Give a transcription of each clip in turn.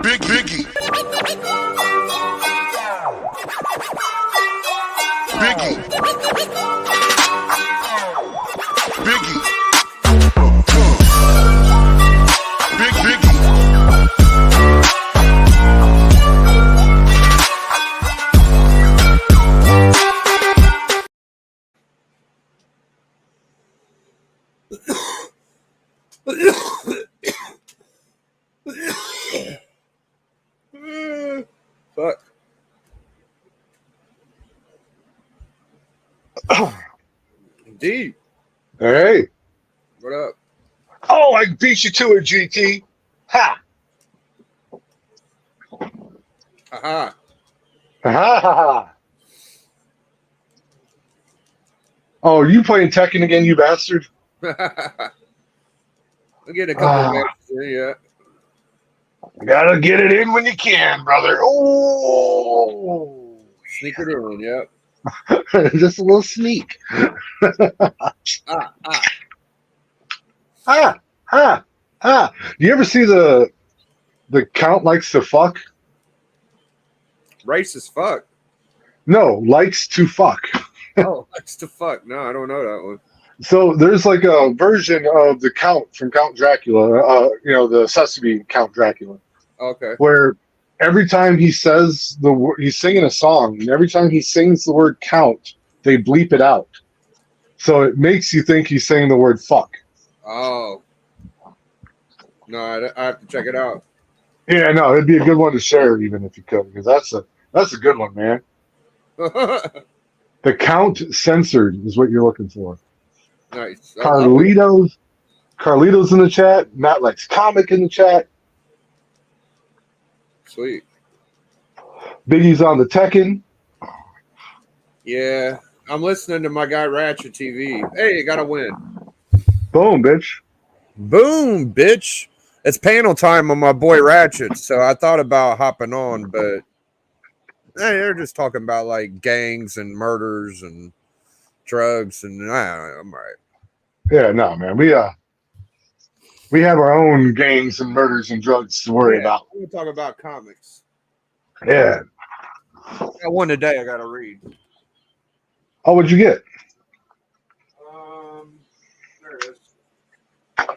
Biggie. Biggie. Biggie. Biggie. Fuck. Indeed. Hey. What up? Oh, I beat you to it, GT. Ha! Aha. Ha ha ha. Oh, are you playing Tekken again, you bastard? We'll get a couple of matches in, yeah. Gotta get it in when you can, brother. Oh, Sneak it in, yep. just a little sneak. Ah. Ah, ah, ah. Do you ever see the Count likes to fuck? Racist fuck. No, likes to fuck. Oh, likes to fuck. No, I don't know that one. So there's like a version of the Count from Count Dracula, the Sesame Count Dracula, Okay. where every time he says he's singing a song, and every time he sings the word count, they bleep it out. So it makes you think he's saying the word fuck. Oh. No, I have to check it out. Yeah, no, it'd be a good one to share even if you could, because that's a good one, man. The Count Censored is what you're looking for. Nice. Carlitos in the chat. Matt likes comic in the chat. Sweet. Biggie's on the Tekken. Yeah. I'm listening to my guy Ratchet TV. Hey, you got to win. Boom, bitch. Boom, bitch. It's panel time on my boy Ratchet, so I thought about hopping on, but they're just talking about like gangs and murders and drugs, and I'm all right. Yeah, no, man. We have our own gangs and murders and drugs to worry about. We're talking about comics. Yeah. I got one today I got to read. Oh, what'd you get? There it is. I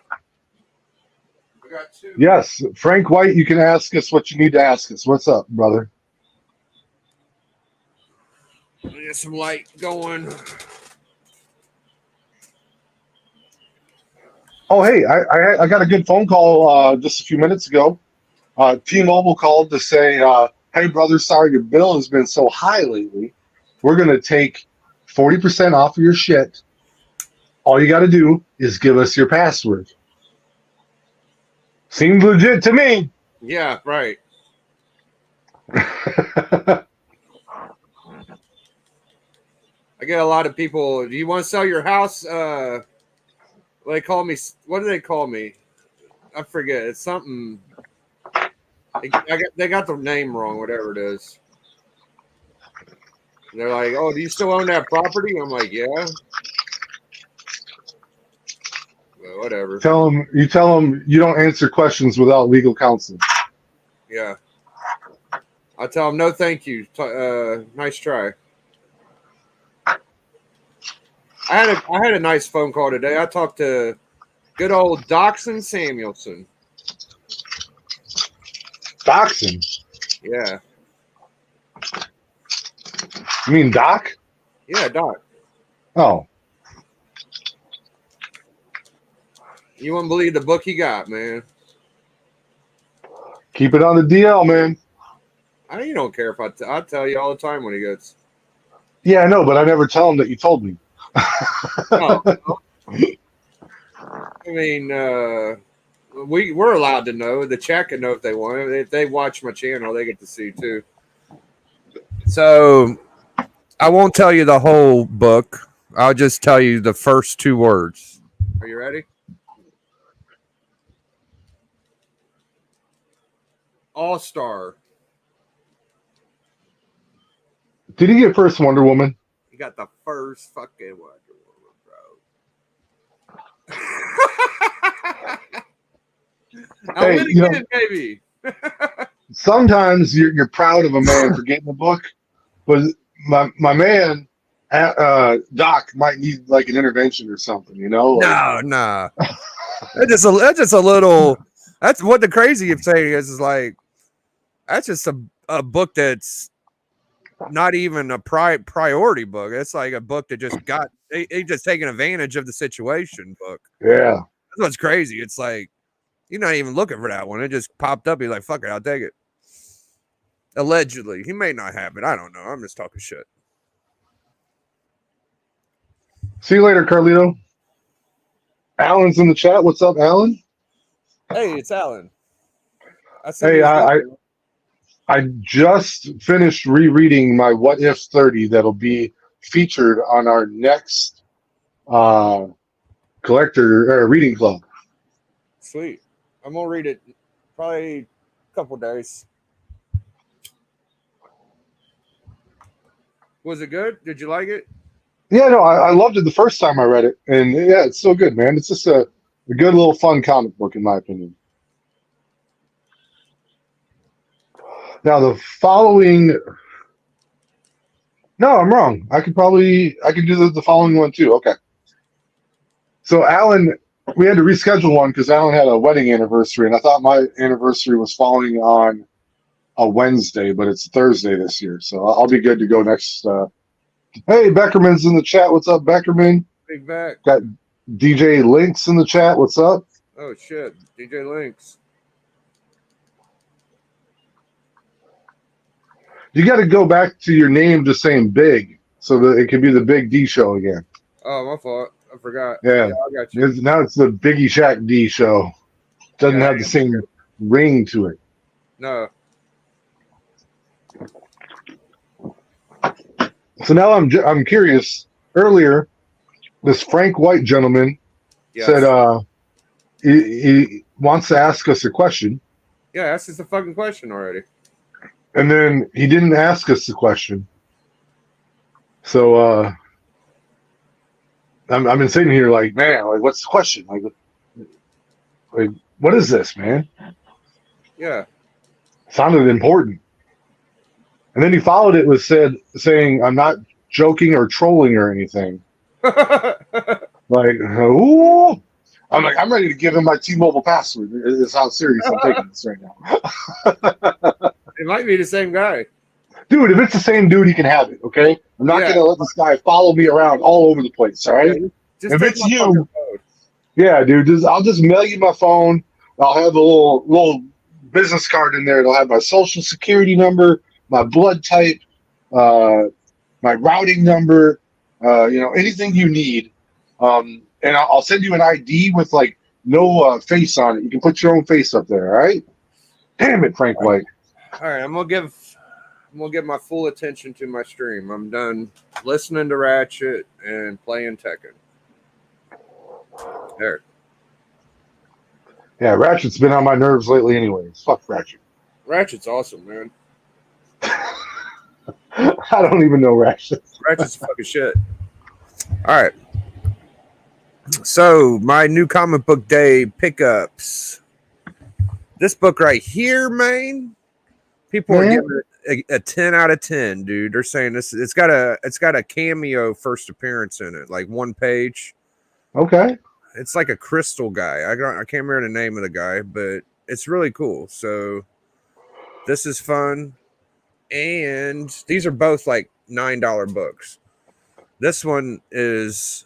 got two. Yes, Frank White, you can ask us what you need to ask us. What's up, brother? Get some light going. Oh, hey, I got a good phone call just a few minutes ago. T-Mobile called to say, hey, brother, sorry your bill has been so high lately. We're going to take 40% off of your shit. All you got to do is give us your password. Seems legit to me. Yeah, right. I get a lot of people. Do you want to sell your house? They call me. What do they call me? I forget. It's something. They got the name wrong. Whatever it is. And they're like, "Oh, do you still own that property?" I'm like, "Yeah." Well, whatever. You tell them you don't answer questions without legal counsel. Yeah. I tell them no, thank you. Nice try. I had a nice phone call today. I talked to good old Doxson Samuelson. Doxson? Yeah. You mean Doc? Yeah, Doc. Oh. You wouldn't believe the book he got, man. Keep it on the DL, man. You don't care if I tell you all the time when he goes. Yeah, I know, but I never tell him that you told me. Oh. I mean, we're allowed to know. The chat can know if they want. If they watch my channel, they get to see too. So I won't tell you the whole book. I'll just tell you the first two words. Are you ready? All-Star. Did he get first Wonder Woman? He got the first fucking Wonder Woman, bro. Hey, I'll win again, baby. sometimes you're proud of a man for getting a book, but my man, Doc might need like an intervention or something. You know, like No. That's just a little. That's what the crazy thing is like. That's just a book that's not even a priority book. It's like a book that just got he just taking advantage of the situation book. yeah. That's what's crazy. It's like you're not even looking for that one. It just popped up. You're like, fuck it, I'll take it. Allegedly, he may not have it. I don't know. I'm just talking shit. See you later, Carlito. Alan's in the chat. What's up, Alan? Hey, it's Alan. Hey, I just finished rereading my What If 30 that'll be featured on our next collector reading club. Sweet. I'm gonna read it probably a couple days. Was it good? Did you like it? Yeah, no, I loved it the first time I read it, and yeah, it's so good, man. It's just a good little fun comic book, in my opinion. Now the following, no, I'm wrong. I can do the following one too. Okay. So Alan, we had to reschedule one because Alan had a wedding anniversary, and I thought my anniversary was falling on a Wednesday, but it's Thursday this year, so I'll be good to go next. Hey, Beckerman's in the chat. What's up, Beckerman? Big back. Got DJ Links in the chat. What's up? Oh shit, DJ Links. You got to go back to your name just saying Big, so that it can be the Big D Show again. Oh, my fault. I forgot. Yeah, I got you. Now it's the Biggie Shack D Show. Doesn't have the same ring to it. No. So now I'm curious. Earlier, this Frank White gentleman said he wants to ask us a question. Yeah, that's just a fucking question already. And then he didn't ask us the question. So I've been sitting here like, man, like what's the question? Like what is this, man? Yeah. Sounded important. And then he followed it with saying, I'm not joking or trolling or anything. Like, ooh. I'm like, I'm ready to give him my T-Mobile password. It's how serious I'm taking this right now. It might be the same guy. Dude, if it's the same dude, he can have it, okay? I'm not going to let this guy follow me around all over the place, all right? Yeah, if it's you, yeah, dude, I'll just mail you my phone. I'll have a little business card in there. It'll have my social security number, my blood type, my routing number, anything you need. And I'll send you an ID with like no face on it. You can put your own face up there, all right? Damn it, Frank White. All right, I'm gonna give my full attention to my stream. I'm done listening to Ratchet and playing Tekken. There. Yeah, Ratchet's been on my nerves lately anyways. Fuck Ratchet. Ratchet's awesome, man. I don't even know Ratchet. Ratchet's fucking shit. All right. So, my new comic book day pickups. This book right here, man. People are giving it a 10 out of 10, dude. They're saying this. It's got a cameo first appearance in it, like one page. Okay. It's like a crystal guy. I can't remember the name of the guy, but it's really cool. So this is fun, and these are both like $9 books. This one is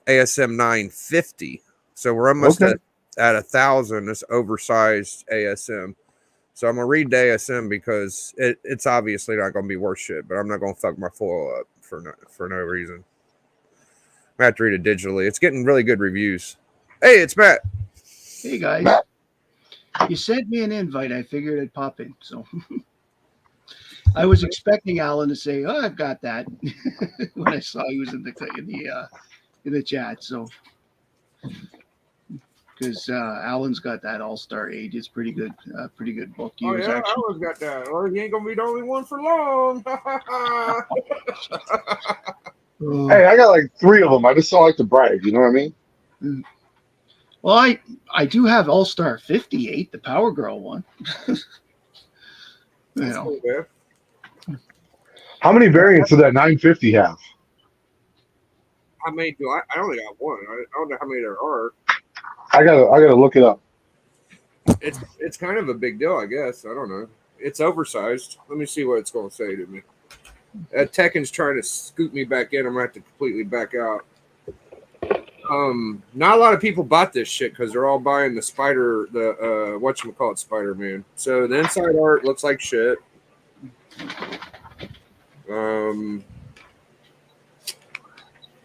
ASM 950, so we're almost at 1,000. This oversized ASM. So I'm gonna read the ASM because it's obviously not gonna be worth shit, but I'm not gonna fuck my foil up for no reason. I have to read it digitally. It's getting really good reviews. Hey, it's Matt. Hey guys, Matt. You sent me an invite. I figured I'd pop in. So I was expecting Alan to say, "Oh, I've got that," when I saw he was in the chat. So. Because Alan's got that All-Star Age. It's pretty good book. Oh, yeah, Alan's got that. Or he ain't going to be the only one for long. Hey, I got like 3 of them. I just don't like to brag. You know what I mean? Well, I do have All-Star 58, the Power Girl one. That's know. cool, man. How many variants does that 950 have? How many do I? I only got one. I don't know how many there are. I gotta look it up. It's kind of a big deal, I guess. I don't know. It's oversized. Let me see what it's going to say to me. Tekken's trying to scoot me back in. I'm gonna have to completely back out. Not a lot of people bought this shit because they're all buying the whatchamacallit Spider-Man. So the inside art looks like shit.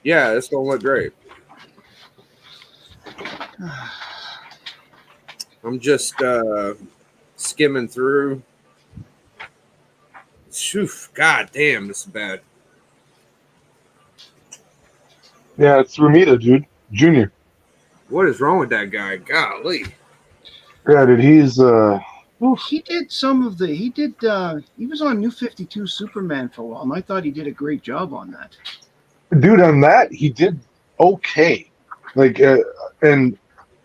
Yeah, this don't look great. I'm just skimming through. Shoof, god damn, this is bad. Yeah, it's Ramita, dude. Junior. What is wrong with that guy? Golly. Yeah, dude, he's He did he was on New 52 Superman for a while, and I thought he did a great job on that. dude on that. He did okay. Like, and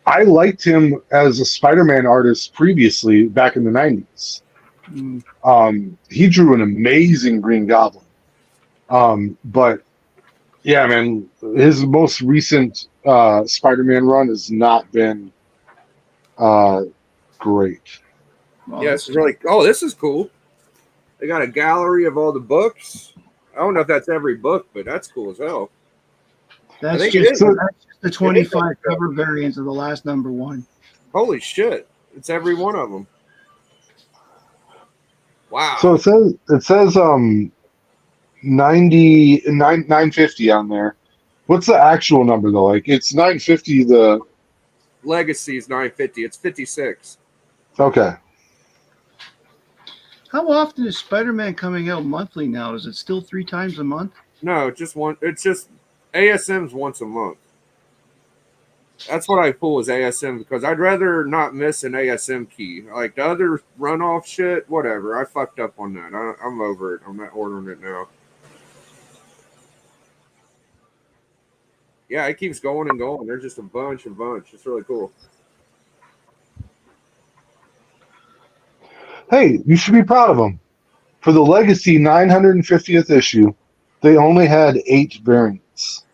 I liked him as a Spider-Man artist previously back in the 90s. He drew an amazing Green Goblin. But yeah, man, his most recent Spider-Man run has not been great. Well, Yeah, this is really. Oh, this is cool. They got a gallery of all the books. I don't know if that's every book, but that's cool as hell. that's think just, it is. that's just the 25 cover variants of the last number one. Holy shit! It's every one of them. Wow. So it says 950 on there. What's the actual number though? Like it's 950 the Legacy is 950. It's 56. okay. How often is Spider-Man coming out monthly now? Is it still 3 times a month? No, just one. It's just ASM's once a month. That's what I pull as ASM because I'd rather not miss an ASM key. Like the other runoff shit, whatever. I fucked up on that. I'm over it. I'm not ordering it now. Yeah, it keeps going and going. There's just a bunch. It's really cool. Hey, you should be proud of them. For the Legacy 950th issue, they only had 8 variants.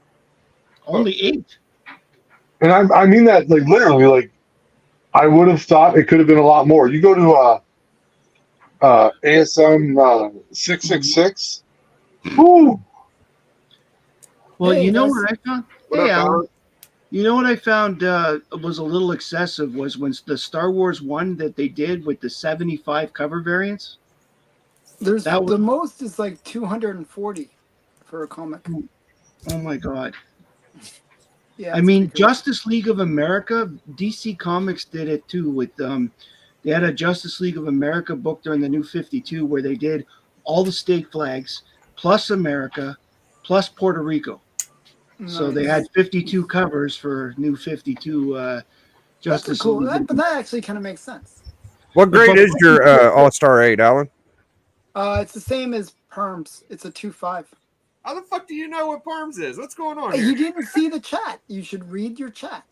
Only 8. And I mean that like literally. Like I would have thought it could have been a lot more. You go to ASM 666. Woo! Well, Hey, you know guys. what I found? What Hey, up, Alan. Alan? You know what I found was a little excessive was when the Star Wars one that they did with the 75 cover variants. There's That was- the most is like 240 for a comic. Oh my god. Yeah, I it's mean, pretty crazy. Justice League of America, DC Comics did it too with they had a Justice League of America book during the New 52 where they did all the state flags plus America plus Puerto Rico. So they had 52 covers for New 52 That's Justice cool. League. But that actually kind of makes sense. What grade is your All-Star 8, Alan? It's the same as Perms. It's a 2.5. How the fuck do you know what Parms is? What's going on Hey, here? you didn't see the chat. You should read your chat.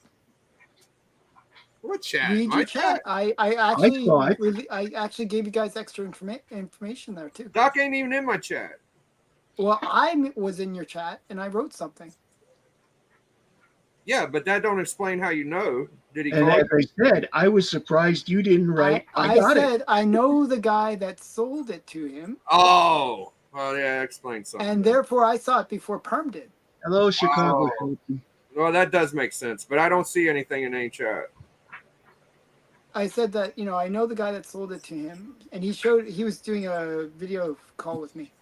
What chat? Read My your chat. I actually saw it. I actually gave you guys extra information there too. Doc ain't even in my chat. Well, I was in your chat and I wrote something. Yeah, but that don't explain how you know. Did he And call as I said, I was surprised you didn't write. I got said it. I know the guy that sold it to him, Oh, well, yeah, that explains something. and therefore I saw it before Perm did. Hello, Chicago. Oh. Well, that does make sense, but I don't see anything in any chat. I said that I know the guy that sold it to him, and he was doing a video call with me,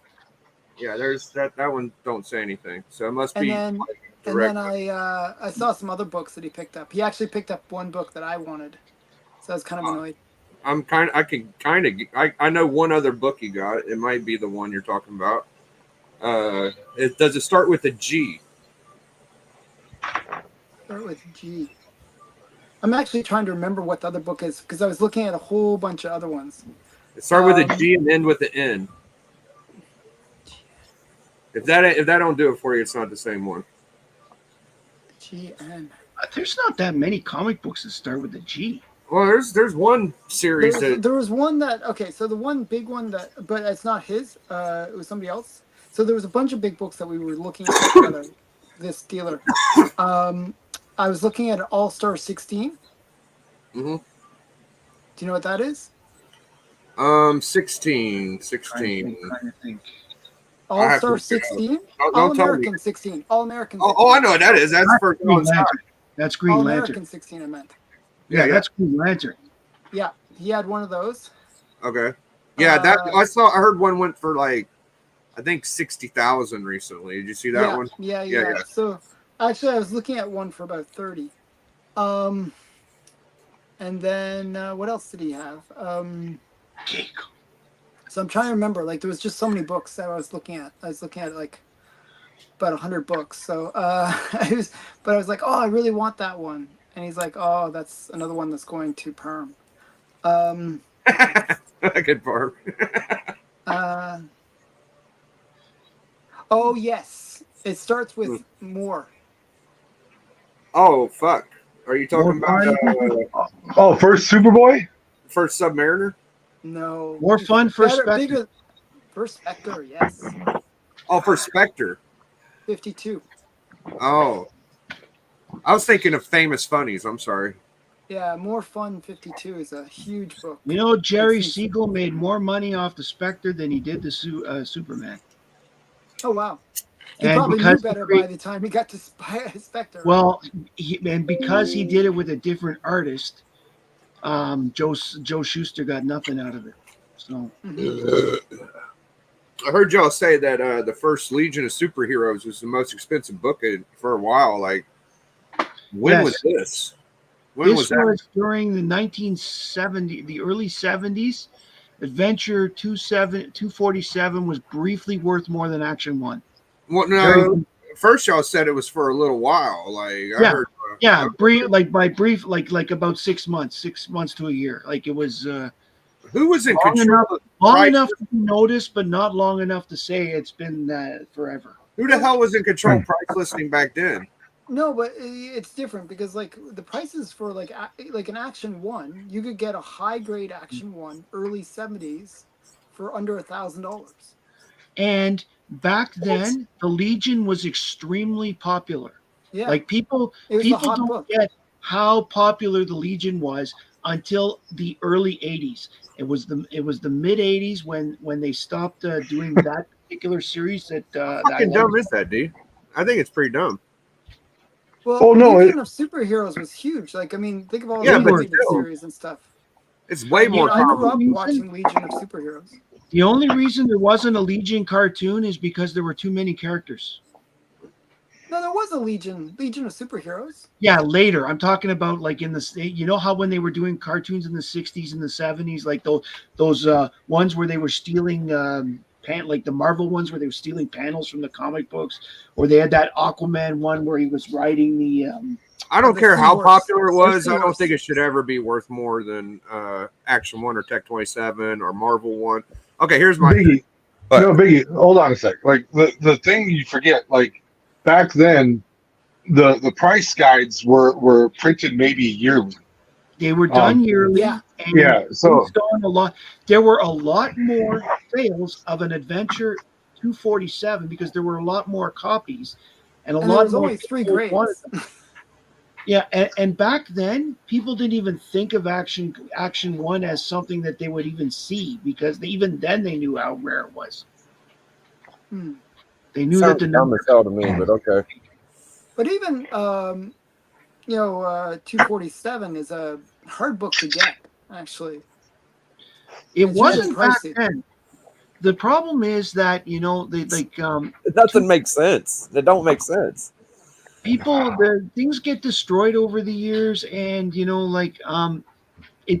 Yeah, there's that one don't say anything, so it must and be. then like, and direct. then I saw some other books that he picked up. He actually picked up one book that I wanted, so I was kind of annoyed. I know one other book you got. It might be the one you're talking about. Does it start with a G? Start with G. I'm actually trying to remember what the other book is because I was looking at a whole bunch of other ones. It start with a G and end with the N. If that don't do it for you, it's not the same one. GN. There's not that many comic books that start with a G. Well, there's one series that There was one that so the one big one that, but it's not his. It was somebody else. So there was a bunch of big books that we were looking at this dealer. I was looking at an All Star 16. Mhm. Do you know what that is? 16. Trying to think. All have to Star look it up. 16. Don't All tell me. American 16. All American. Oh, I know what that is. That's for Green inside. Lantern. That's Green All Lantern. American 16. I meant. Yeah, Yeah. that's Green Lantern. Yeah, he had one of those. Okay. Yeah, that I heard one went for like I think 60,000 recently. Did you see that one? Yeah. So actually, I was looking at one for about 30. And then what else did he have? So I'm trying to remember. Like there was just so many books that I was looking at. I was looking at like about 100 books. So I was like, oh, I really want that one. And he's like, oh, that's another one that's going to Perm. Good part. Oh yes, it starts with more. Oh fuck! Are you talking about First Superboy? First Submariner? No. More fun for Spectre. Bigger. First Spectre, yes. Oh, for Spectre. 52. Oh, I was thinking of Famous Funnies. I'm sorry. Yeah, More Fun 52 is a huge book. You know, Jerry Siegel made more money off the Spectre than he did the Superman. Oh wow. He And probably knew because better by the time he got to Spectre. Well, because he did it with a different artist, Joe Shuster got nothing out of it. So I heard y'all say that the first Legion of Superheroes was the most expensive book for a while. Like, when was this? When was that? Was during the 1970s, the early 70s. Adventure 247 was briefly worth more than Action 1. Well, no. First, y'all said it was for a little while. Like, I heard. Brief, like about 6 months, 6 months to a year. Like it was. Who was in control? Long enough to be noticed, but not long enough to say it's been forever. Who the hell was in control of price listing back then? No, but it's different because like the prices for like an Action 1, you could get a high grade Action 1 early 70s for under $1,000. And back then, the Legion was extremely popular. Yeah, like people don't get how popular the Legion was until the early 80s. It was the mid 80s when they stopped doing that particular series. How fucking dumb is that, dude? I think it's pretty dumb. Well, Legion of Superheroes was huge. Like, I mean, think of all the animated series and stuff. It's way more. I grew up watching Legion of Superheroes. The only reason there wasn't a Legion cartoon is because there were too many characters. No, there was a Legion of Superheroes. Yeah, later. I'm talking about like in the, you know how when they were doing cartoons in the 60s and the 70s, like those ones where they were stealing like the Marvel ones where they were stealing panels from the comic books, or they had that Aquaman one where he was riding the. I don't care how popular it was. I don't think it should ever be worth more than Action 1 or Tech 27 or Marvel 1. Okay, here's my Biggie. Biggie, hold on a sec. Like the thing you forget, like back then, the price guides were printed maybe yearly. They were done yearly. Yeah. So there were a lot more sales of an Adventure 247 because there were a lot more copies, and there was only 3 grades. Yeah, and back then people didn't even think of Action 1 as something that they would even see because even then they knew how rare it was. They knew that the number to me, but okay. But even 247 is a hard book to get. Actually, it wasn't back then. The problem is that they like it doesn't make sense. It don't make sense. The things get destroyed over the years, and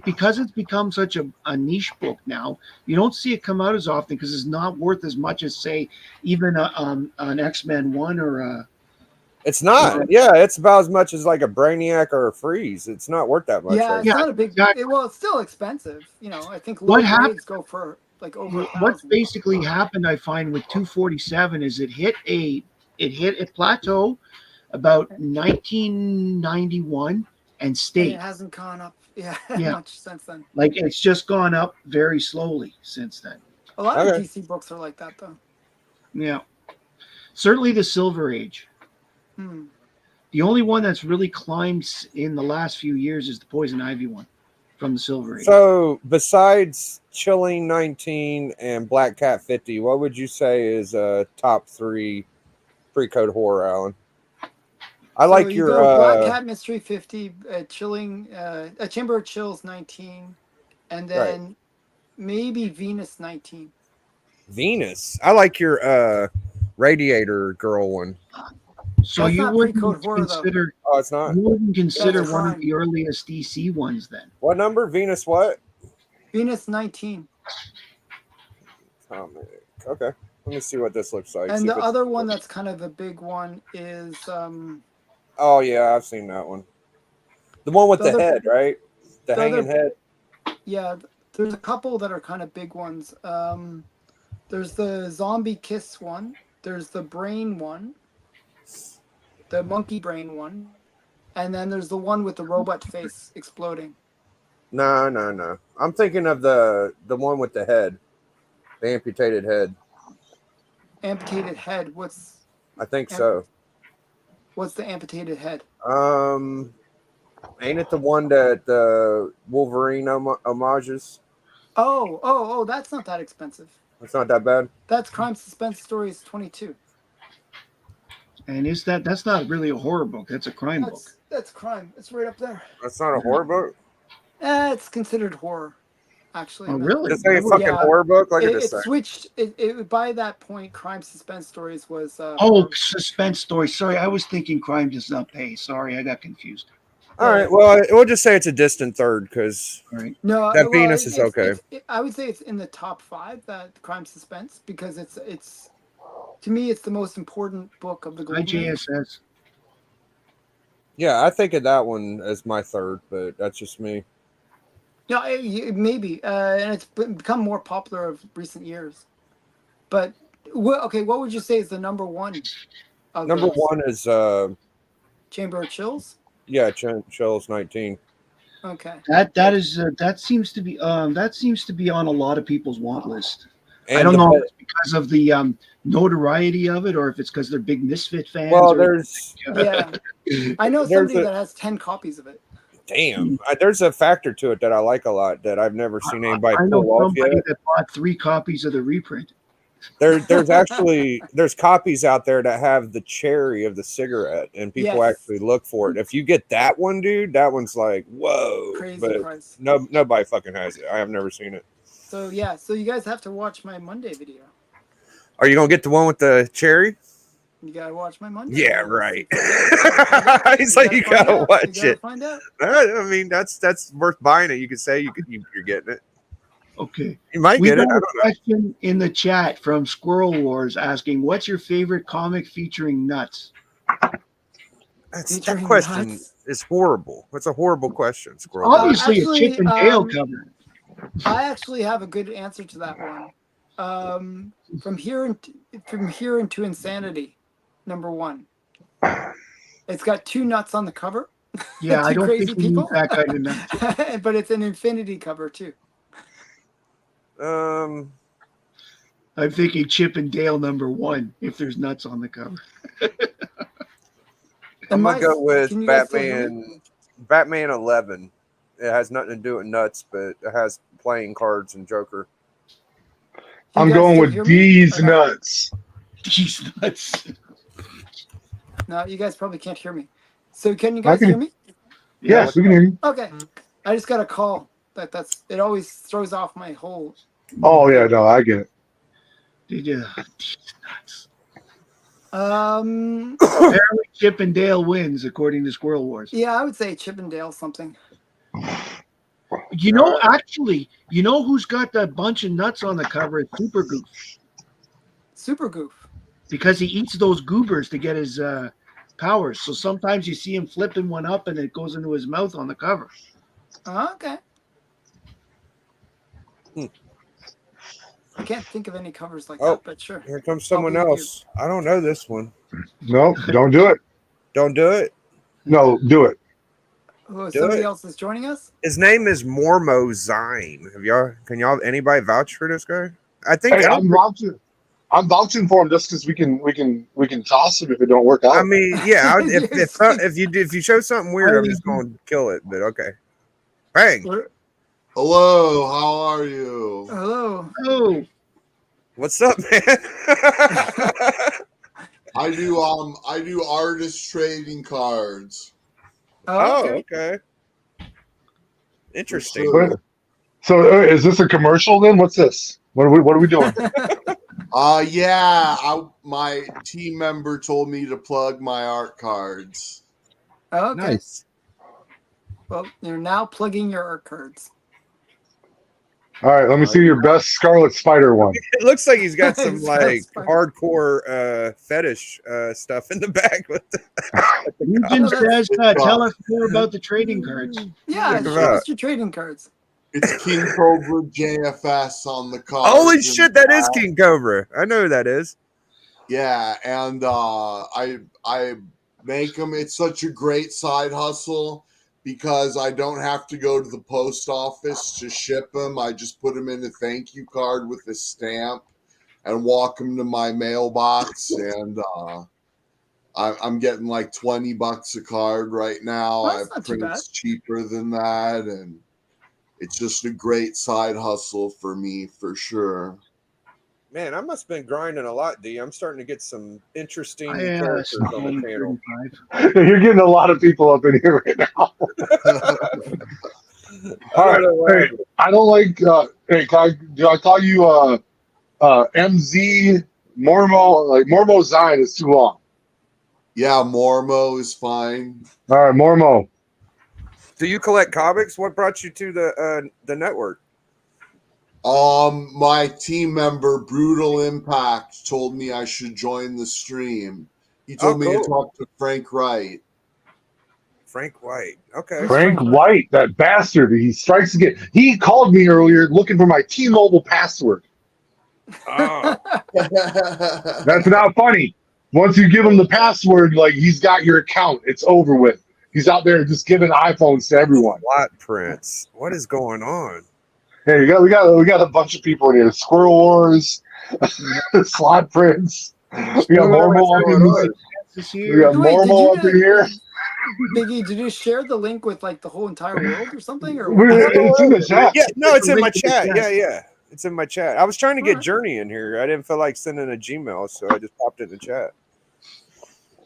because it's become such a niche book now, you don't see it come out as often because it's not worth as much as say even an X-Men 1 or a. It's not. It's about as much as like a Brainiac or a Freeze. It's not worth that much. Yeah, it's not a big. Well, it's still expensive. I think what happens go for like over. What's basically happened, I find, with 247 is it hit a plateau about 1991 and stayed. It hasn't gone up yeah, Yeah. much since then. Like it's just gone up very slowly since then. A lot of Okay. DC books are like that, though. Yeah. Certainly the Silver Age. Hmm. The only one that's really climbed in the last few years is the Poison Ivy one from the Silver Age. So besides Chilling 19 and Black Cat 50, what would you say is top 3 pre-code horror, Alan? I So like you your go Black Cat Mystery 50, Chilling, a Chamber of Chills 19, and right. then maybe Venus 19. Venus. I like your Radiator Girl one. So That's you not wouldn't pre-code horror, though. consider Oh, it's not. you wouldn't consider That's one of crime. the earliest DC ones then. What number? Venus what? Venus 19. Comic. Okay. Let me see what this looks like. And See the if it's- other one that's kind of a big one is Oh yeah, I've seen that one. The one with The the other- head, right? The the hanging other- head. yeah, there's a couple that are kind of big ones. There's the Zombie Kiss one. There's the Brain one. The Monkey Brain one. And then there's the one with the robot face exploding. No. I'm thinking of the one with the head. The amputated head. Amputated head. I think so. What's the amputated head? Ain't it the one that the Wolverine homages? Oh, that's not that expensive. It's not that bad. That's Crime Suspense Stories 22. And that's not really a horror book, that's a crime book. That's crime. It's right up there. That's not a horror book. It's considered horror, actually. Oh really? Is it a fucking horror book? Look at It this thing. switched. It by that point, Crime Suspense Stories was. Oh, suspense story. Sorry, I was thinking crime does not pay. Sorry, I got confused. All right. Well, we'll just say it's a distant third because All right. No, that Venus is okay. I would say it's in the top 5. That Crime Suspense because it's to me it's the most important book of the Golden Age. IJSS. yeah, I think of that one as my third, but that's just me. No, maybe, and it's become more popular of recent years. But what would you say is the number one? Of Number those? one is Chamber of Chills. yeah, Chills 19. Okay. That seems to be on a lot of people's want list. And I don't the know be- if it's because of the notoriety of it or if it's because they're big Misfit fans. Well, or, there's Yeah, I know There's somebody a- that has 10 copies of it. damn. There's a factor to it that I like a lot that I've never seen anybody I know pull off somebody yet. that bought 3 copies of the reprint. There's actually there's copies out there that have the cherry of the cigarette, and people Yes. actually look for it. If you get that one, dude, that one's like whoa. Crazy but price. nobody fucking has it. I have never seen it. So yeah, so you guys have to watch my Monday video. Are you gonna get the one with the cherry? You gotta watch my Monday. Yeah, video. right. You He's like, you find gotta out. watch You gotta it. Find out. I mean, that's worth buying it. You could say you're getting it. Okay. You might We get it. got I a don't know. question in the chat from Squirrel Wars asking, what's your favorite comic featuring nuts? That Featuring question nuts. is horrible. It's a horrible question, Squirrel. Obviously, actually, a Chip and Dale cover. I actually have a good answer to that one. From here into insanity, number 1. It's got 2 nuts on the cover. Yeah, I Two don't crazy think we need people. that kind of nuts. But it's an infinity cover too. Um, I'm thinking Chip and Dale number 1 if there's nuts on the cover. I'm gonna go with Can you guys still hear me? Batman 11. It has nothing to do with nuts, but it has playing cards and Joker. Can you I'm guys going still with hear me? these Or not? nuts. These nuts. No, you guys probably can't hear me. So can you I guys can- hear me? Yes, we can hear you. Okay. I just got a call. That's it. Always throws off my whole. Oh yeah, no, I get it. These nuts. Um. Apparently, Chip and Dale wins according to Squirrel Wars. Yeah, I would say Chip and Dale something. You know, actually, you know who's got that bunch of nuts on the cover? It's Super Goof. Super Goof. Because he eats those goobers to get his powers. So sometimes you see him flipping one up and it goes into his mouth on the cover. Okay. Hmm. I can't think of any covers like Oh. that, but sure. Here comes someone be else. I don't know this one. No, don't do it. Don't do it. No, do it. Oh, Do somebody it. else is joining us. His name is Mormo Zine. Can y'all anybody vouch for this guy? I think Hey, I'm vouching. I'm vouching for him just because we can toss him if it don't work out. I mean, yeah. If You're if, sick. if you show something weird, I'm just going to kill it. But okay, bang. Hello, how are you? Hello. Oh, What's up, man? I do artist trading cards. Oh, Oh, okay. okay. Interesting. Sure. Wait, so is this a commercial then? What's this? What are we doing? My team member told me to plug my art cards. Oh, okay. nice. Well, you're now plugging your art cards. All right, let me see your best Scarlet Spider one. It looks like he's got some Sounds like fun. hardcore fetish stuff in the back with the Legion Oh, that's- says, tell us more about the trading cards. Yeah, Check 'em show out. us your trading cards. It's King Cobra JFS on the cards. Holy and shit, that is King Cobra. I know who that is. Yeah, and I make them. It's such a great side hustle because I don't have to go to the post office to ship them. I just put them in a thank you card with a stamp and walk them to my mailbox. And I'm getting like $20 a card right now. Well, that's not too It's cheaper than that, and it's just a great side hustle for me for sure. Man, I must have been grinding a lot, D. I'm starting to get some interesting I characters on only the channel. 35. You're getting a lot of people up in here right now. I All don't know what right, hey, happened. I don't like. Hey, do I call you MZ Mormo? Like Mormo Zine is too long. Yeah, Mormo is fine. All right, Mormo. Do you collect comics? What brought you to the network? My team member Brutal Impact told me I should join the stream. He told me to cool. talk to Frank Wright. Frank White. Okay. Who's Frank Frank White, that bastard. He strikes again. He called me earlier looking for my T-Mobile password. Oh, That's not funny. Once you give him the password, like he's got your account. It's over with. He's out there just giving iPhones to everyone. Lot Prince. What is going on? Hey, we got a bunch of people in here. Squirrel Wars, Slot Prince. We got Mormo up in here. This We year. got Wait, did Mormo you up in here. Biggie, did you share the link with like the whole entire world or something? Or It's in the chat. Yeah, no, it's in my Link in the chat. chat. Yeah. It's in my chat. I was trying to get Alright. Journey in here. I didn't feel like sending a Gmail, so I just popped it in the chat.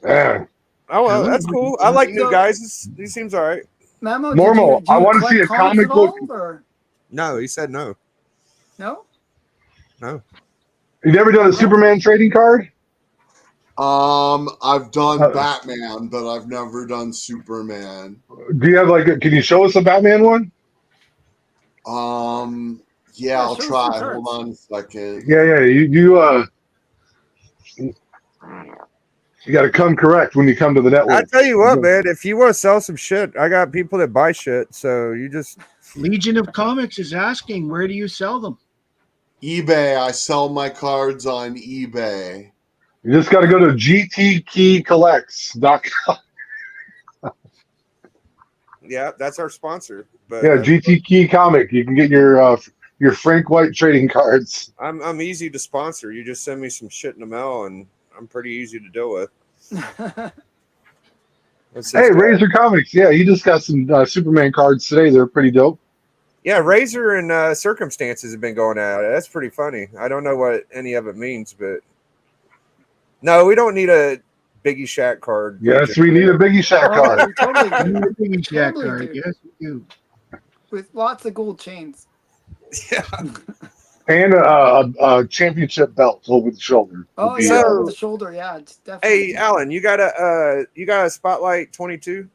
Yeah. Oh, well, that's cool. I like new So- guys. He seems all right. Mamo, Mormo, do I you wanna collect see a comics comic at all, book. or No, he said no. no? You never done a Superman trading card? I've done Uh, Batman, but I've never done Superman. Do you have can you show us a Batman one? Yeah, I'll show us try. some Hold cards. on a second. Yeah. You got to come correct when you come to the I network. tell you what, man. If you want to sell some shit, I got people that buy shit. So you just Legion of Comics is asking, where do you sell them? eBay. I sell my cards on eBay. You just got to go to gtkeycollects.com. yeah, that's our sponsor. But Yeah, GT Key Comic. You can get your Frank White trading cards. I'm easy to sponsor. You just send me some shit in the mail, and I'm pretty easy to deal with. What's this Hey, guy? Razor Comics. Yeah, you just got some Superman cards today. They're pretty dope. Yeah, Razor and Circumstances have been going at it. That's pretty funny. I don't know what any of it means, but no, we don't need a Biggie Shaq card. Yes, we need a Biggie Shaq Oh, card. we totally I need do. a Biggie Jack Totally card. do. Yes, we do. With lots of gold chains. Yeah. And a championship belt over the shoulder. Oh Would be, yeah, So- over the shoulder. Yeah, it's definitely. Hey, Alan, you got a Spotlight 22?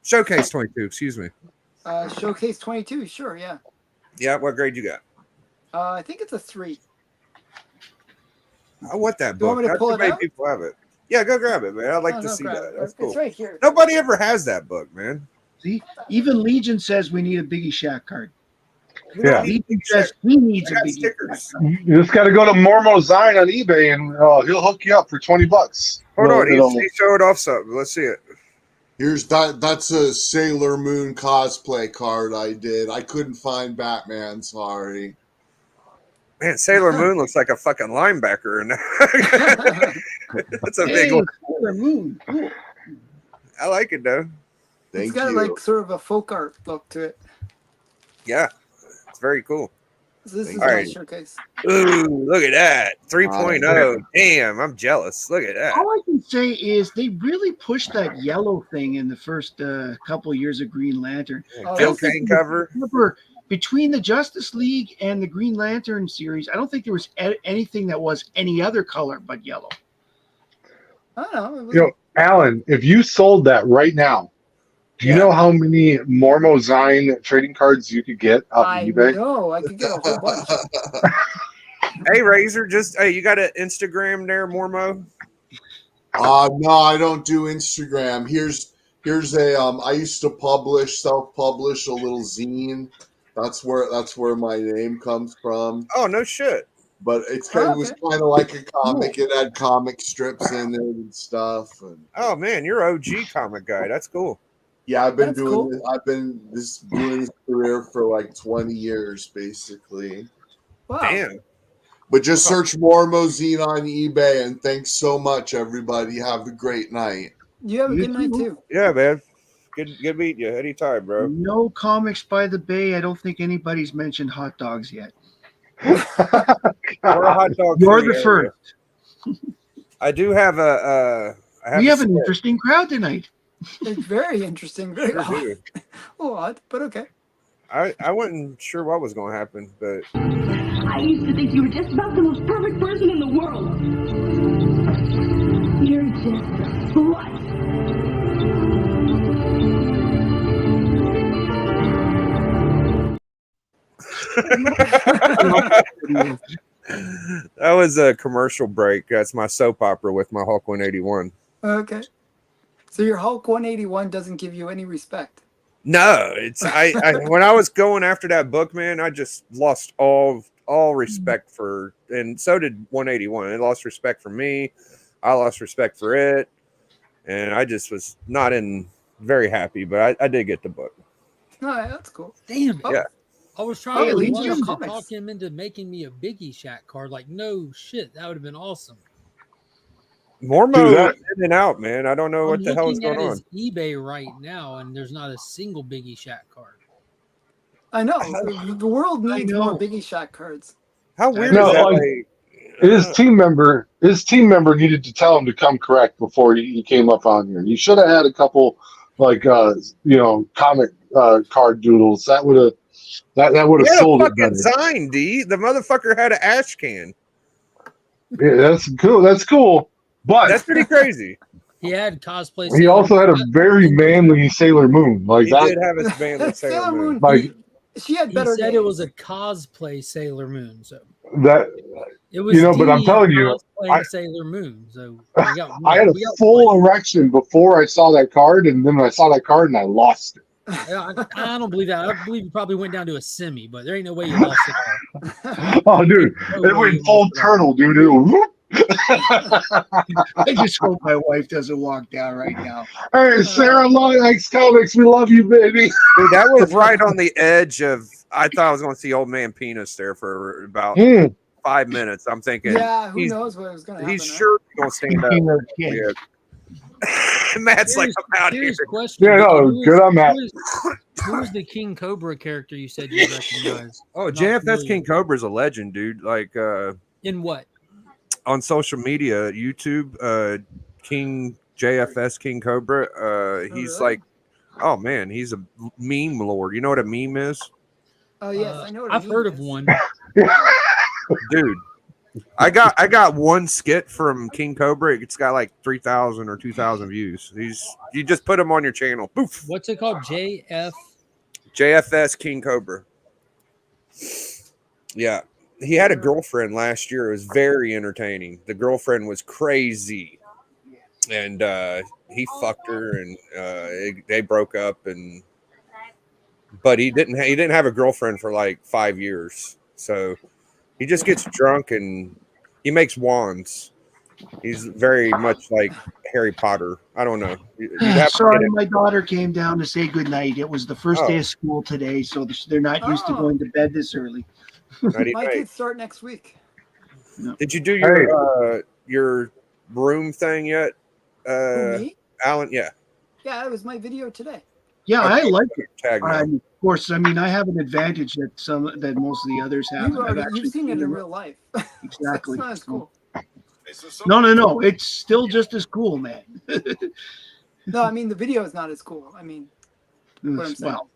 Showcase 22, excuse me. Showcase 22. Sure, yeah. Yeah, what grade you got? I think it's a 3. I want that You want book. me to Not pull too it many out? people have it. Yeah, go grab it, man. I'd like Oh, to no, see grab that. it. That's cool. It's right here. Nobody ever has that book, man. See, even Legion says we need a Biggie Shack card. We don't Yeah. need Legion Biggie says Shaq. he needs I a got Biggie stickers. Shack card. You just got to go to Mormo Zine on eBay and he'll hook you up for $20. Hold on, It'll- he showed off something. Let's see it. Here's that. That's a Sailor Moon cosplay card I did. I couldn't find Batman. Sorry. Man, Sailor Moon looks like a fucking linebacker, and that's a big Hey, one. Sailor Moon. Cool. I like it though. It's Thank got you. like sort of a folk art look to it. Yeah, it's very cool. This is All a right. nice showcase. Ooh, look at that 3.0. Damn, I'm jealous. Look at that. All I can say is they really pushed that yellow thing in the first couple of years of Green Lantern. Oh, Gil that's- Kane cover. Remember, between the Justice League and the Green Lantern series, I don't think there was anything that was any other color but yellow. I don't know. It was, You know, Alan, if you sold that right now, do you Yeah. know how many Mormozine trading cards you could get off I of eBay? know. I could get a whole bunch. Hey, Razor, hey, you got an Instagram there, Mormo? No, I don't do Instagram. Here's a I used to self-publish a little zine. That's where my name comes from. Oh, no shit. But it Oh, was okay. kind of like a comic. It had comic strips in it and stuff. And Oh man, you're OG comic guy. That's cool. yeah, I've been That's doing cool. this. I've been doing this career for like 20 years, basically. Wow. Damn. But just search Mormozine on eBay, and thanks so much, everybody. Have a great night. You have a You good night too. too. Yeah, man. Good meeting you. Anytime, bro. No comics by the Bay. I don't think anybody's mentioned hot dogs yet. We're a hot dog. You're free the area. first. I do have a. We have an skit. interesting crowd tonight. It's very interesting. Very Sure odd. do. A little odd, but okay. I wasn't sure what was going to happen, but I used to think you were just about the most perfect person in the world. You're just a slut. that was a commercial break. That's my soap opera with my Hulk 181. Okay. So your Hulk 181 doesn't give you any respect. No, it's I when I was going after that book, man, I just lost all respect for, and so did 181. It lost respect for me. I lost respect for it, and I just was not very happy. But I did get the book. All right, that's cool. Damn. Oh, Yeah. I was Oh, trying Legion to of to Comics. talk him into making me a Biggie Shack card. Like, no shit, that would have been awesome. Mormo Dude, that- is in and out, man. I don't know what I'm the hell is looking going at on. his eBay right now, and there's not a single Biggie Shack card. I know. The world I needs know. more Biggie Shack cards. How weird No, is that? like, His team member needed to tell him to come correct before he came up on here. You should have had a couple like comic card doodles. That would have He had sold a it fucking better. sign, D. The motherfucker had an ash can. Yeah, that's cool. That's cool. But That's pretty crazy. He had cosplay. he also had a very manly Sailor Moon like He that. did have his band with Sailor Moon. Like She had He better said days. it was a cosplay Sailor Moon, so that. it was. But I'm D telling you, cosplaying Sailor Moon. So we got I had a we got full one. erection before I saw that card, and then I saw that card and I lost it. I don't believe that. I believe you probably went down to a semi, but there ain't no way you lost it all. Oh, dude, No it way went you full lost it all. turtle, dude. It whoop. I just hope my wife doesn't walk down right now. Hey, Sarah likes comics. We love you, baby. Dude, that was right on the edge of. I thought I was going to see Old Man Penis there for about Mm. 5 minutes. I'm thinking, Yeah, who he's- knows what was going to happen? he's sure going to stand up. Speaking of kids, Yeah. Matt's like, I'm out here. Serious question. Yeah, no, Who is- good on Matt. Who is the King Cobra character you said you recognize? Oh, Not JFS familiar. King Cobra is a legend, dude. Like In what? on social media, YouTube, King JFS King Cobra. He's really? like, oh man, he's a meme lord. You know what a meme is, Oh, yes, I know what I've a heard meme of is. one. dude? I got one skit from King Cobra. It's got like 3,000 or 2,000 views. You just put him on your channel. Poof. What's it called? JF. JFS King Cobra. Yeah. He had a girlfriend last year. It was very entertaining. The girlfriend was crazy. And he fucked her and they broke up but he didn't have a girlfriend for like 5 years. So he just gets drunk and he makes wands. He's very much like Harry Potter. I don't know. You'd have to Sorry, get it. my daughter came down to say goodnight. It was the first day Oh. of school today, so they're not used to Oh. going to bed this early. Nighty My night. kids start next week. Did you do Hey. your room thing yet, Who, me? Alan? Yeah. Yeah, it was my video today. Yeah, I like it. Tag now. Of course, I mean, I have an advantage that most of the others have. You've seen it in real life. Exactly. It's not as cool. No. It's still just as cool, man. No, I mean the video is not as cool. I mean, what I'm saying. Well,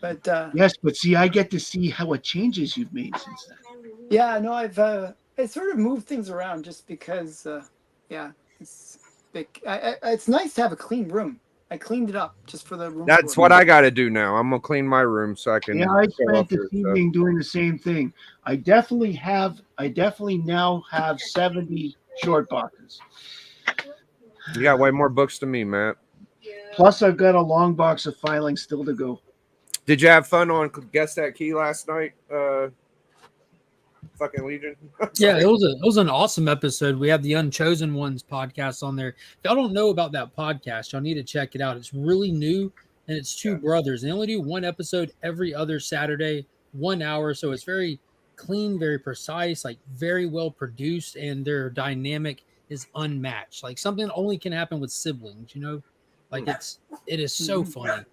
But yes, but see, I get to see how what changes you've made since then. yeah, no, I sort of moved things around just because. Yeah, it's big. It's nice to have a clean room. I cleaned it up just for the room. That's what I got to do now. I'm gonna clean my room so I can. Yeah, I fill spent up this your evening doing the same thing. I definitely now have 70 short boxes. You got way more books than me, Matt. Plus, I've got a long box of filing still to go. Did you have fun on Guess That Key last night? Fucking Legion. Yeah, it was an awesome episode. We have the Unchosen Ones podcast on there. If y'all don't know about that podcast, y'all need to check it out. It's really new, and it's two brothers. They only do one episode every other Saturday, 1 hour. So it's very clean, very precise, like very well produced, and their dynamic is unmatched. Like something that only can happen with siblings, you know? Like it is so funny.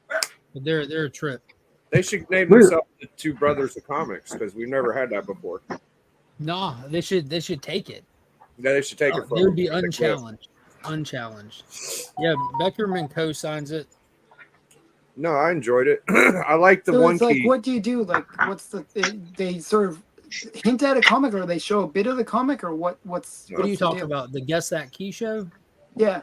But they're a trip. They should name themselves the Two Brothers of Comics because we've never had that before. No, they should take it. Yeah, they should take it from. They would be unchallenged. Yeah, Beckerman co-signs it. No, I enjoyed it. I like the So one it's like, key. what do you do? Like, what's they sort of hint at a comic, or they show a bit of the comic, or what's What are you the talking deal? about? The Guess That Key show? Yeah.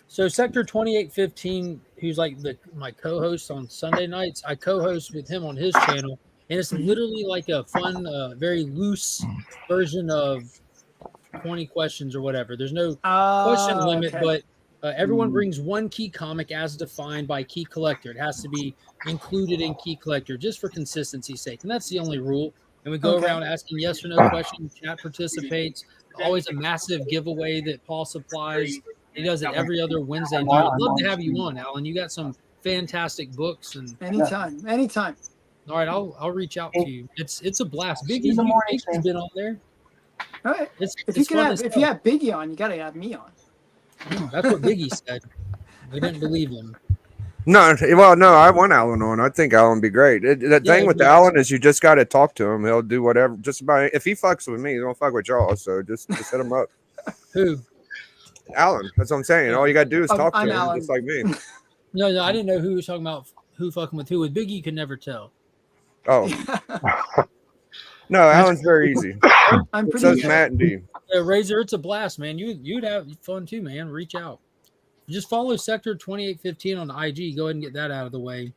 So Sector 2815, who's like my co-host on Sunday nights, I co-host with him on his channel, and it's literally like a fun, very loose version of 20 questions or whatever. There's no question limit, Okay. but everyone brings one key comic as defined by Key Collector. It has to be included in Key Collector just for consistency's sake, and that's the only rule. And we go around asking yes or no questions. Chat participates. Always a massive giveaway that Paul supplies. He does it every other Wednesday night. I'd love to have you on, Alan. You got some fantastic books, and Anytime. all right, I'll reach out to you. It's a blast. Biggie's been on there. All right. It's If you fun as have hell. Biggie on, you gotta have me on. That's what Biggie said. We didn't believe him. No, I want Alan on. I think Alan would be great. The thing with Alan is you just got to talk to him. He'll do whatever. Just about if he fucks with me, he don't fuck with y'all. So just hit him up. Who? Alan. That's what I'm saying. All you got to do is talk to I'm him, Alan. just like me. No, I didn't know who was talking about. Who fucking with who? With Biggie, you could never tell. Oh no, Alan's very easy. I'm pretty. So is Matt and D. Razor, it's a blast, man. You'd have fun too, man. Reach out. Just follow Sector 2815 on IG. Go ahead and get that out of the way.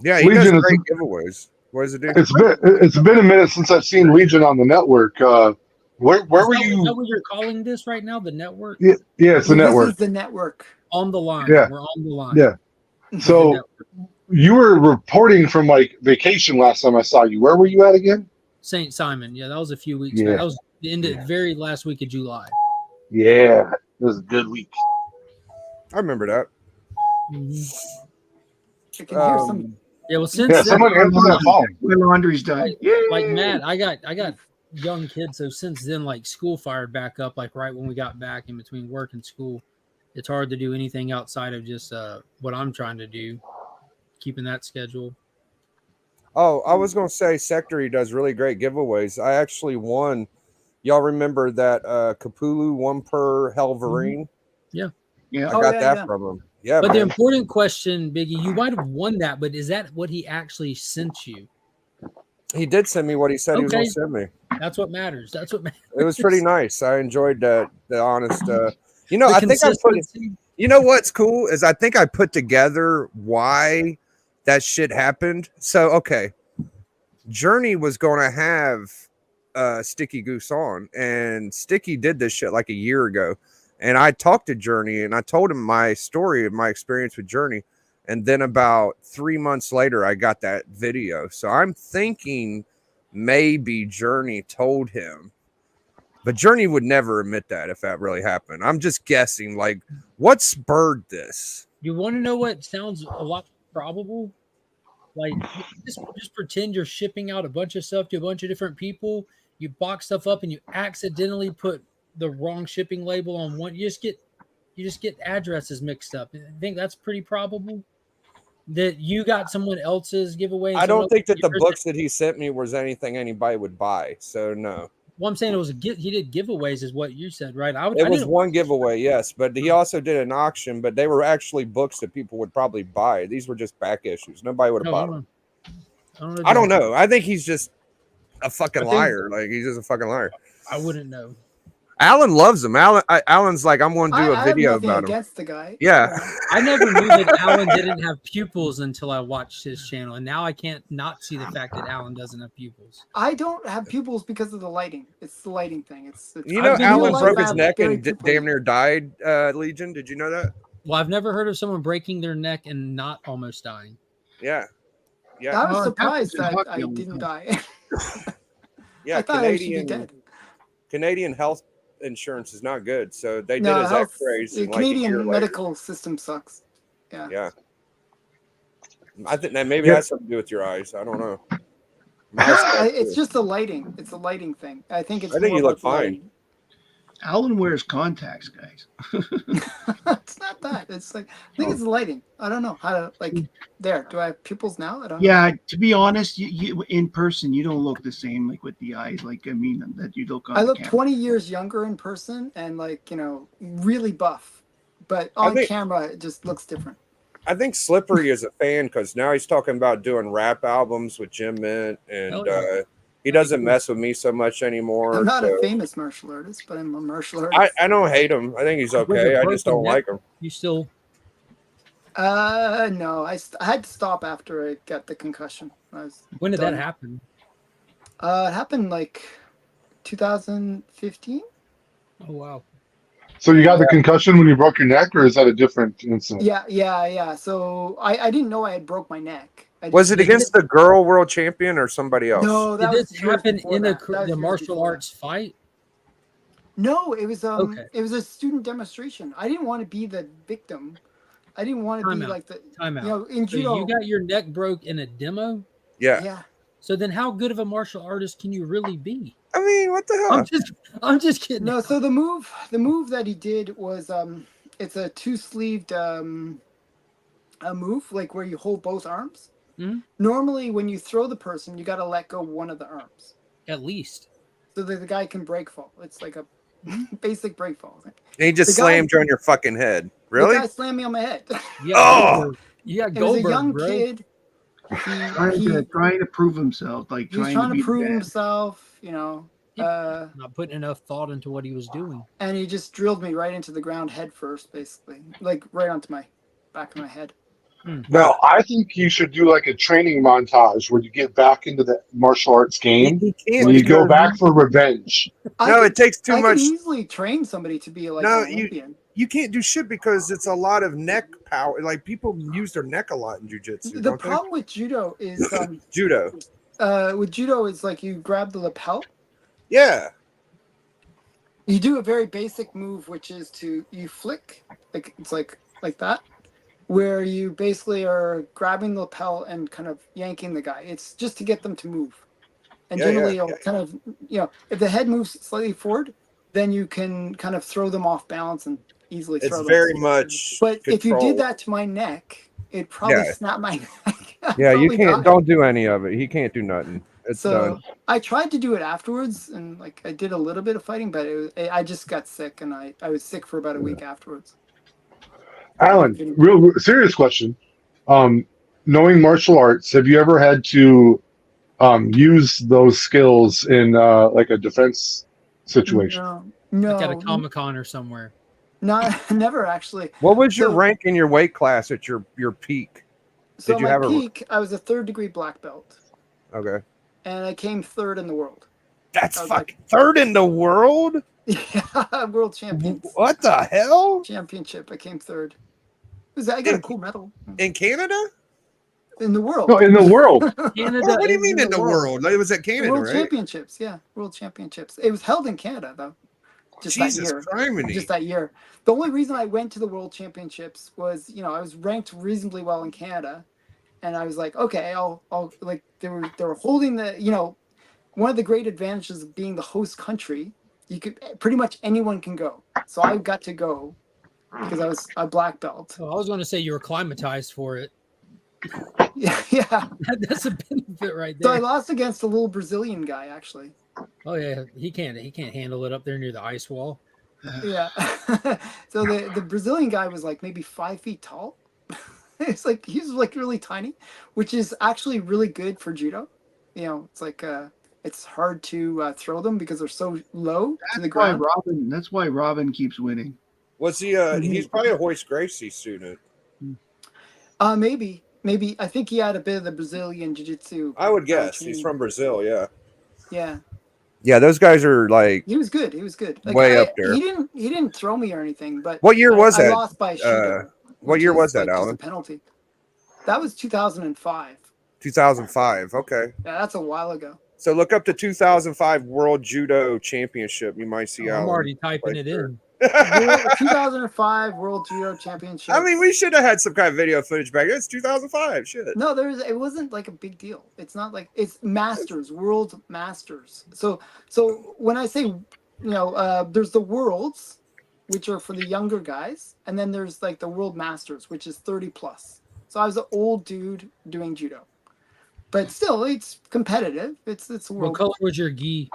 Yeah, he does Legion great giveaways. What does it do? It's been a minute since I've seen Legion on the network. Where were you? Is that what you're calling this right now? The network? Yeah, it's the This network. is the network. On the line. Yeah. We're on the line. Yeah. So you were reporting from like vacation last time I saw you. Where were you at again? St. Simon. Yeah, that was a few weeks Yeah. back. That was the end of very last week of July. Yeah, it was a good week. I remember that. I can hear some. Yeah, well, since Yeah, then, someone answer that phone. My laundry's done. like Matt, I got young kids, so since then, like school fired back up, like right when we got back in between work and school. It's hard to do anything outside of just what I'm trying to do, keeping that schedule. Oh, I was gonna say Sector does really great giveaways. I actually won. Y'all remember that Capulu 1 per Helverine? Yeah. Yeah. I Oh, got yeah, that yeah. from him. Yeah, But the man. important question, Biggie, you might have won that, but is that what he actually sent you? He did send me what he said he was Okay. gonna send me. That's what matters. That's what matters. It was pretty nice. I enjoyed that. The honest. You know, The I think I put it. consistency. You know what's cool is I think I put together why that shit happened. So okay, Journey was going to have Sticky Goose on, and Sticky did this shit like a year ago, and I talked to Journey and I told him my story of my experience with Journey, and then about 3 months later I got that video. So I'm thinking maybe Journey told him But Journey would never admit that if that really happened. I'm just guessing. Like, what spurred this? You want to know what sounds a lot probable? Like, just pretend you're shipping out a bunch of stuff to a bunch of different people. You box stuff up and you accidentally put the wrong shipping label on one. You just get addresses mixed up. I think that's pretty probable. That you got someone else's giveaway. And I someone don't think else that the yours. books that he sent me was anything anybody would buy. So no. Well, I'm saying it was he did giveaways, is what you said, right? I It was didn't- one giveaway, yes, but he also did an auction, but they were actually books that people would probably buy. These were just back issues. Nobody would have No, bought them. I don't know. I think he's just a fucking I think- liar. Like, he's just a fucking liar. I wouldn't know. Alan loves him. Alan's like, I'm going to do a I video have nothing about him. against the guy. Yeah. I never knew that Alan didn't have pupils until I watched his channel, and now I can't not see the fact that Alan doesn't have pupils. I don't have pupils because of the lighting. It's the lighting thing. It's You know, I've been Alan real broke life, his I neck have and very damn near died, Legion. Did you know that? Well, I've never heard of someone breaking their neck and not almost dying. Yeah. Yeah. I was it surprised happens in that I hockey all the didn't time. die. Yeah. I thought I should be dead. Canadian health insurance is not good. So they No, did his health- x-rays. the and like a year Canadian later- medical system sucks. Yeah. Yeah. I think that maybe Yeah. has something to do with your eyes. I don't know. It's just the lighting. It's a lighting thing. I think it's. I think more you look about the fine. lighting. Alan wears contacts, guys. It's not that. It's like I think it's the lighting. I don't know how to like. There, do I have pupils now? I don't know. Yeah, to be honest, you in person you don't look the same, like with the eyes. Like I mean, that you look on. I the look camera. 20 years younger in person and like really buff, but on think- camera it just looks different. I think Slippery is a fan because now he's talking about doing rap albums with Jim Mint, and Hell yeah. he doesn't mess with me so much anymore. I'm not so- a famous martial artist, but I'm a martial artist. I don't hate him. I think he's okay. I just don't like him. You still No, I had to stop after I got the concussion. when did Done. that happen? It happened like 2015. Oh wow. So you got the concussion when you broke your neck, or is that a different incident? Yeah. So I didn't know I had broke my neck. Was it against the girl world champion or somebody else? No, that Did was this years happen before in that. That was the years martial before arts fight? No, it was Okay. it was a student demonstration. I didn't want to be the victim. I didn't want to Time be out. like the Time out. in So judo. you got your neck broke in a demo? Yeah. yeah. So then how good of a martial artist can you really be? I mean, what the hell? I'm just kidding. No, so the move that he did was it's a two-sleeved a move like where you hold both arms. Mhm. Normally when you throw the person, you got to let go one of the arms At least. so that the guy can break fall. It's like a basic break fall. And he just the guy- slammed you on your fucking head. Really? The guy slammed me on my head. You Oh! got It was a Goldberg, young bro. kid. Trying to prove himself, like He was trying trying to to be prove the best. himself, Not putting enough thought into what he was doing. and he just drilled me right into the ground head first, basically, like right onto my back of my head. Now, I think you should do like a training montage where you get back into the martial arts game He can't and you go because- back for revenge. No, it takes too I much. could easily train somebody to be like No, an Olympian. You can't do shit because it's a lot of neck power. Like, people use their neck a lot in jujitsu. The don't they? problem with judo is Judo. like you grab the lapel. Yeah. You do a very basic move, which is you flick, like it's like that, where you basically are grabbing the lapel and kind of yanking the guy. It's just to get them to move. And Yeah, generally, yeah, you'll kind of, if the head moves slightly forward, then you can kind of throw them off balance and easily It's throw them. very much. But if you control. did that to my neck, it'd probably Yeah. snap my neck. I'd Yeah, you probably can't. die. Don't do any of it. He can't do nothing. It's So done. I tried to do it afterwards, and like I did a little bit of fighting, but I just got sick, and I was sick for about a week afterwards. Alan, real serious question. Knowing martial arts, have you ever had to use those skills in like a defense situation? No, Like at a Comic-Con or somewhere. never actually. What was your So- rank in your weight class at your peak? So Did you my have a- peak, I was a 3rd degree black belt, Okay. and I came 3rd in the world. That's I was fucking third in the world? Yeah, world champions. What the hell? Championship. I came 3rd. I got a cool medal. In Canada? in the world. No, in the world. Canada. What do you is mean in the world? Like, it was at The Canada, World right? Championships, yeah, World Championships. It was held in Canada though. Just that Jesus year. criminy. Just that year. The only reason I went to the World Championships was, I was ranked reasonably well in Canada, and I was like, okay, I'll like they were holding the, one of the great advantages of being the host country, you could pretty much anyone can go. So I got to go because I was a black belt. Oh, I was going to say you were acclimatized for it. Yeah. That's a benefit right So I there. lost against a little Brazilian guy actually. Oh yeah, he can't handle it up there near the ice wall. Yeah. So the Brazilian guy was like maybe 5 feet tall. It's like he's like really tiny, which is actually really good for judo. It's like it's hard to throw them because they're so low to the ground. That's why Robin keeps winning. Was he? He's probably a Hoist Gracie student. Maybe I think he had a bit of the Brazilian jiu-jitsu. I would guess he's training. from Brazil. Yeah. Yeah. Yeah, those guys are like He was good. Like, way up there. He didn't throw me or anything, but What year was I that? lost by a shooter. What year was that, Just Alan? a penalty. That was 2005. 2005. Okay. Yeah, that's a while ago. So look up the 2005 World Judo Championship. You might see I'm Alan already typing right it there. in. 2005 World Judo Championship. I mean, we should have had some kind of video footage back then. It's 2005. Shit. No, it wasn't like a big deal. It's not like it's Masters, World Masters. So when I say, there's the Worlds, which are for the younger guys, and then there's like the World Masters, which is 30 plus. So I was an old dude doing judo, but still, it's competitive. It's world. What color was your gi?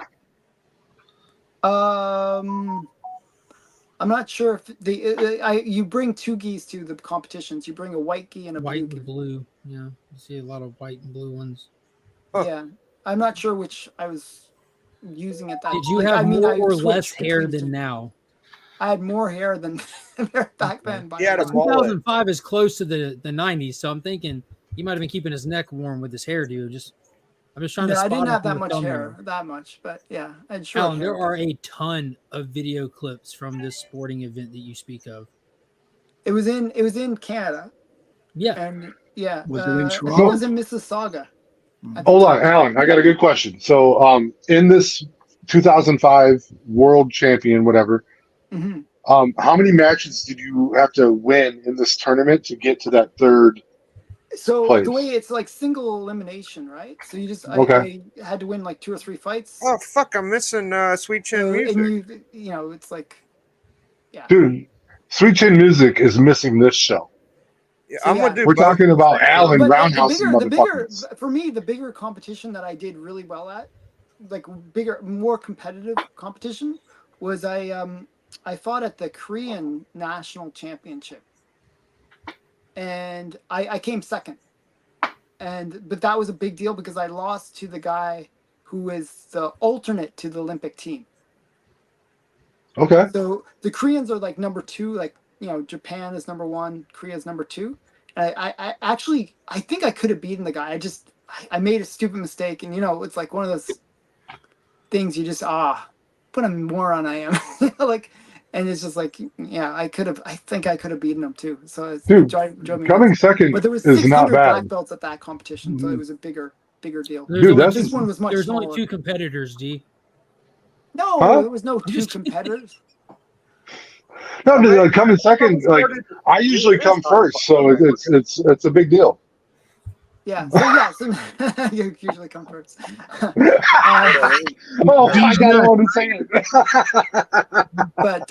I'm not sure if you bring two gis to the competitions. You bring a white gi and a White blue gi. and blue. Yeah, you see a lot of white and blue ones. Huh. Yeah, I'm not sure which I was using at that. Did you have more I or switched less hair between the than two. now? I had more hair than back then. By He had the a way. mullet. 2005 is close to the 90s, so I'm thinking he might have been keeping his neck warm with his hairdo. I'm just trying to No, I spot didn't it have from that the much thumbnail. hair, but yeah, I had short Alan, hair. there are a ton of video clips from this sporting event that you speak of. It was in Canada, Yeah, and yeah, Was it in it Toronto? was in Mississauga. at the Hold on, time. Alan. I got a good question. So, in this 2005 World Champion, whatever, Mhm. how many matches did you have to win in this tournament to get to that third So place? the way it's like single elimination, right? So you just Okay. I had to win like 2 or 3 fights. Oh fuck! I'm missing Sweet Chin So, Music. and it's like, yeah. Dude, Sweet Chin Music is missing this show. Yeah, So, I'm yeah. gonna do We're both. talking about Alan But roundhousing the bigger motherfuckers. for me, the bigger competition that I did really well at, like bigger, more competitive competition, was I fought at the Korean National Championship, and I came second, but that was a big deal because I lost to the guy who is the alternate to the Olympic team. Okay. So the Koreans are like number 2, like Japan is number 1, Korea is number 2. And I actually think I could have beaten the guy. I made a stupid mistake, and it's like one of those things you just put a moron I am. Like, and it's just like, yeah, I think I could have beaten him too. So it's Dude, drove me coming nuts. second But there was is not 600 black bad. belts at that competition, so it was a bigger deal. there's Dude, only that's- This one was much there's smaller. only 2 competitors, D. No, Huh? there was no 2 just- competitors. No, dude, coming second, like I usually come first, so it's a big deal. Yeah, so you usually come first. Oh, I gotta want to say it. But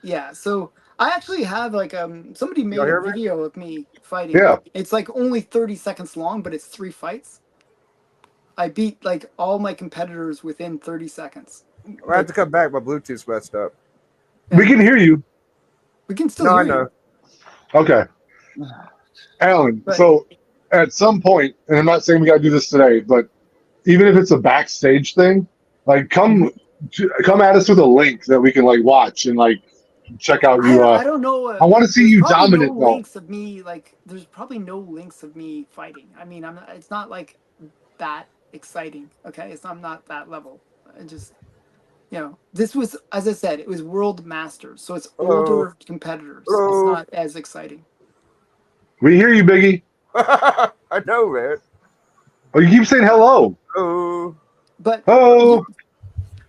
yeah, so I actually have like somebody made Y'all hear a me? video of me fighting. Yeah. It's like only 30 seconds long, but it's 3 fights. I beat like all my competitors within 30 seconds. I have to come back. My Bluetooth's messed up. We can hear you. We can still No, I hear know. Okay. Alan, But- so at some point, and I'm not saying we gotta do this today, but even if it's a backstage thing, like come at us with a link that we can like watch and like check out you. you. I don't know. I want to see there's you probably dominant no though. links of me like. There's probably no links of me fighting. I mean, it's not like that exciting. Okay, I'm not that level. I just. This was, as I said, it was World Masters, so it's Hello. older competitors. Hello. It's not as exciting. We hear you, Biggie. I know, man. Oh, you keep saying hello. Oh, But Oh,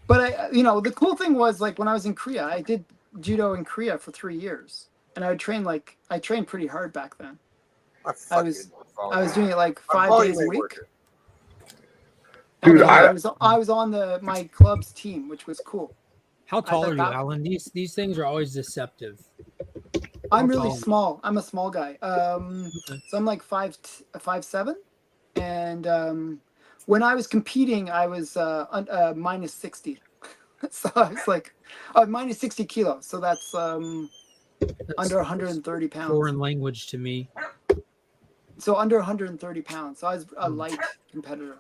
but I, the cool thing was like when I was in Korea, I did judo in Korea for 3 years, and I trained pretty hard back then. I was doing it like 5 days a week. dude, And I was on my club's team, which was cool. How tall thought are you, that- Alan? These things are always deceptive. I'm How really tall? small. I'm a small guy. So I'm like 5'7", and when I was competing, I was minus 60. So I was like minus 60 kilos. So that's under 130 pounds. Foreign language to me. So under 130 pounds. So I was a light competitor.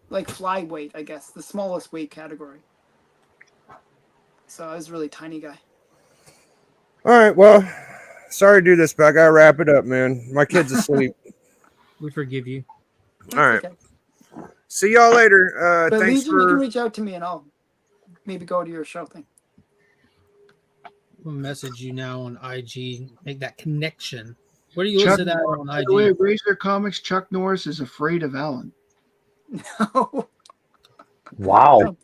Like flyweight, I guess, the smallest weight category. So I was a really tiny guy. all right. Well, sorry to do this, but I gotta wrap it up, man. My kid's asleep. We forgive you. All right. Okay. See y'all later. But Thanks Legion, you can for. reach out to me and I'll maybe go to your show thing. We'll message you now on IG. Make that connection. What do you Chuck, listen to that on by the way, IG? Razor Comics, Chuck Norris is afraid of Alan. No. wow.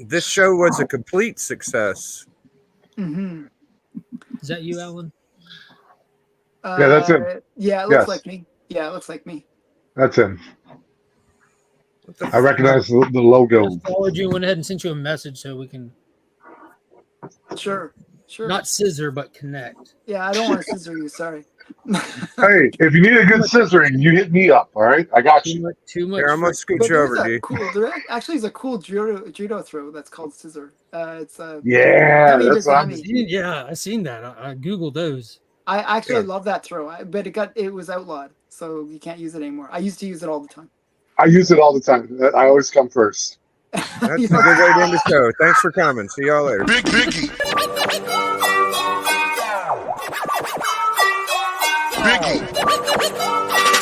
This show was a complete success. Mm-hmm. Is that you, Alan? Yeah, that's him. Yeah, it looks Yes. like me. Yeah, it looks like me. That's him. What the I recognize the logo. Just followed you, went ahead and sent you a message so we can Sure. not scissor but connect. Yeah, I don't want to scissor you. Sorry. Hey, if you need a good scissoring, you hit me up. All right, I got you. Too much. Here, I'm gonna friction. scoot But you there's over, D. there actually is a cool judo throw that's called scissor. It's Yeah, Hemi that's what I'm. Bazami. Yeah, I seen that. I googled those. I actually Yeah. love that throw, but it was outlawed, so you can't use it anymore. I used to use it all the time. I use it all the time. I always come first. That's a good way to end the show. Thanks for coming. See y'all later. Big Biggie. Biggie.